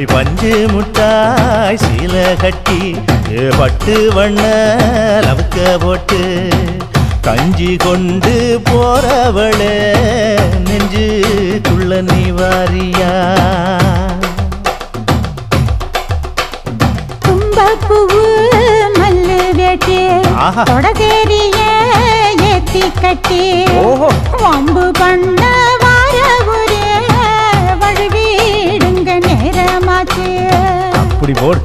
பஞ்சு முட்டாய் சீல கட்டி பட்டு வண்ண லவுக்க போட்டு கஞ்சி கொண்டு போறவளே நெஞ்சுக்குள்ள நீ வாரியா? தும்பப்பூவு மல்லு வேட்டி தொடதேரிய ஏத்தி கட்டி வம்பு பண்ண வார ஊரே வழுவிடுங்க நேரமாச்சு. அப்படி போடு.